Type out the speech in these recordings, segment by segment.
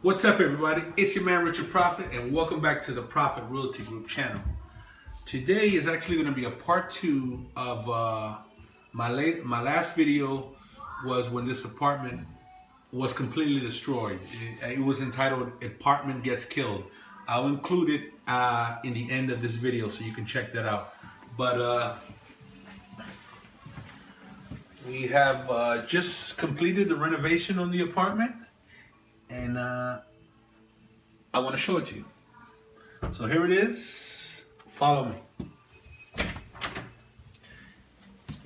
What's up, everybody? It's your man Richard Prophet, and welcome back to the Prophet Realty Group channel. Today is actually going to be a part two of my last video. Was when this apartment was completely destroyed. It was entitled "Apartment Gets Killed." I'll include it in the end of this video so you can check that out. But we have just completed the renovation on the apartment, and I want to show it to you. So here it is. Follow me.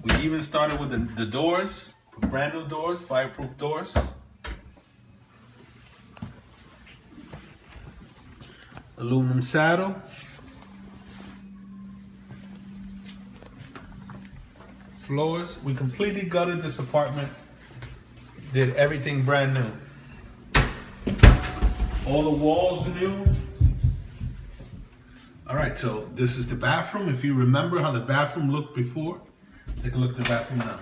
We even started with the doors, brand new doors, fireproof doors. Aluminum saddle. Floors. We completely gutted this apartment. Did everything brand new. All the walls are new. All right, so this is the bathroom. If you remember how the bathroom looked before, take a look at the bathroom now.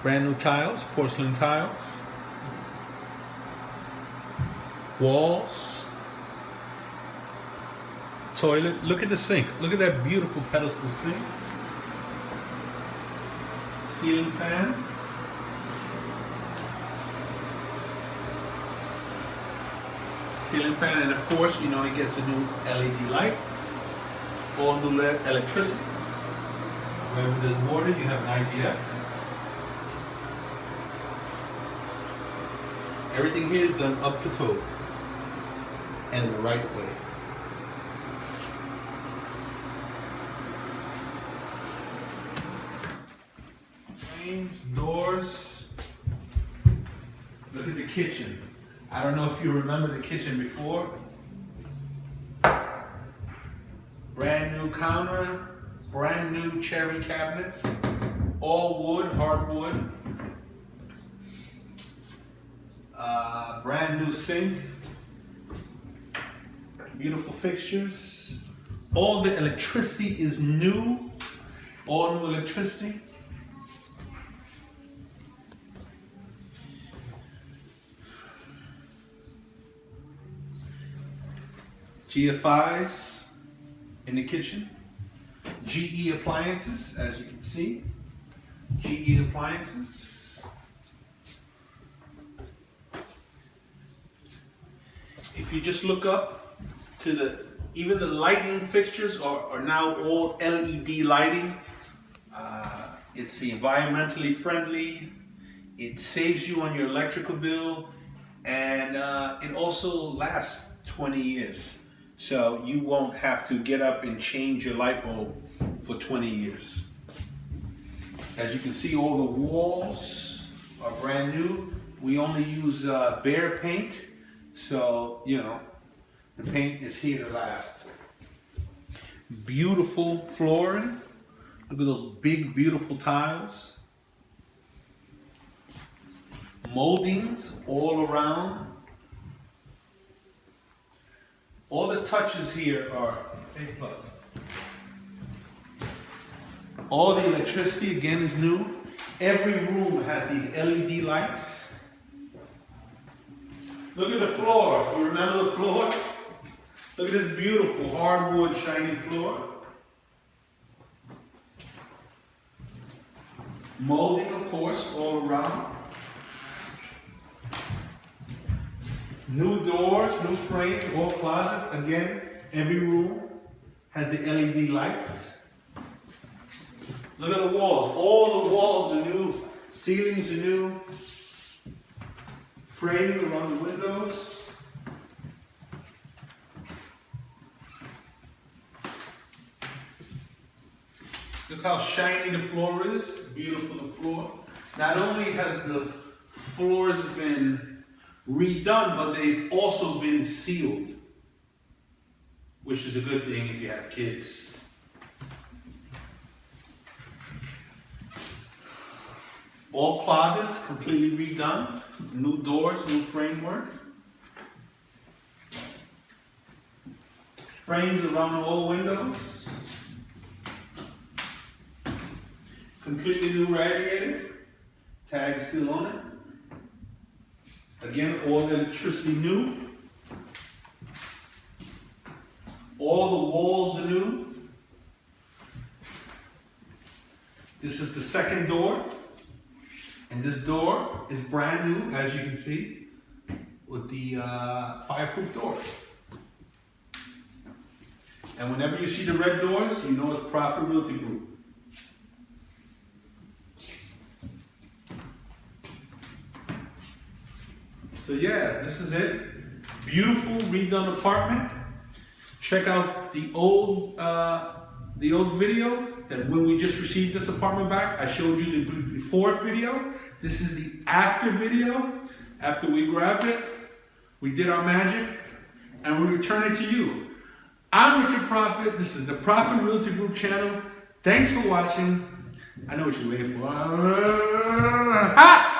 Brand new tiles, porcelain tiles. Walls. Toilet. Look at the sink. Look at that beautiful pedestal sink. Ceiling fan. Ceiling fan, and of course, you know, it gets a new LED light. All new electricity. Wherever there's water, you have an idea. Everything here is done up to code and the right way. Doors. Look at the kitchen. I don't know if you remember the kitchen before. Brand new counter, brand new cherry cabinets, all wood, hardwood. Brand new sink, beautiful fixtures. All the electricity is new, all new electricity. GFIs in the kitchen. GE appliances, as you can see. GE appliances. If you just look up to even the lighting fixtures are now all LED lighting. It's environmentally friendly. It saves you on your electrical bill, and it also lasts 20 years. So you won't have to get up and change your light bulb for 20 years. As you can see, all the walls are brand new. We only use bare paint, so you know the paint is here to last. Beautiful flooring. Look at those big, beautiful tiles. Moldings all around. All the touches here are A+. All the electricity, again, is new. Every room has these LED lights. Look at the floor. You remember the floor? Look at this beautiful hardwood shiny floor. Molding, of course, all around. New doors, new frames, all closets. Again, every room has the LED lights. Look at the walls. All the walls are new. Ceilings are new. Framing around the windows. Look how shiny the floor is. Beautiful the floor. Not only has the floors been redone, but they've also been sealed, which is a good thing if you have kids. All closets completely redone, new doors, new framework. Frames around all windows. completely new radiator. Tag still on it. Again, all electricity new. All the walls are new. This is the second door. And this door is brand new, as you can see, with the fireproof doors. And whenever you see the red doors, you know it's Profit Realty Group. So yeah, this is it. Beautiful redone apartment. Check out the old video that when we just received this apartment back, I showed you the before video. This is the after video. After we grabbed it, we did our magic, and we return it to you. I'm Richard Profit. This is the Profit Realty Group channel. Thanks for watching. I know what you're waiting for. Ha!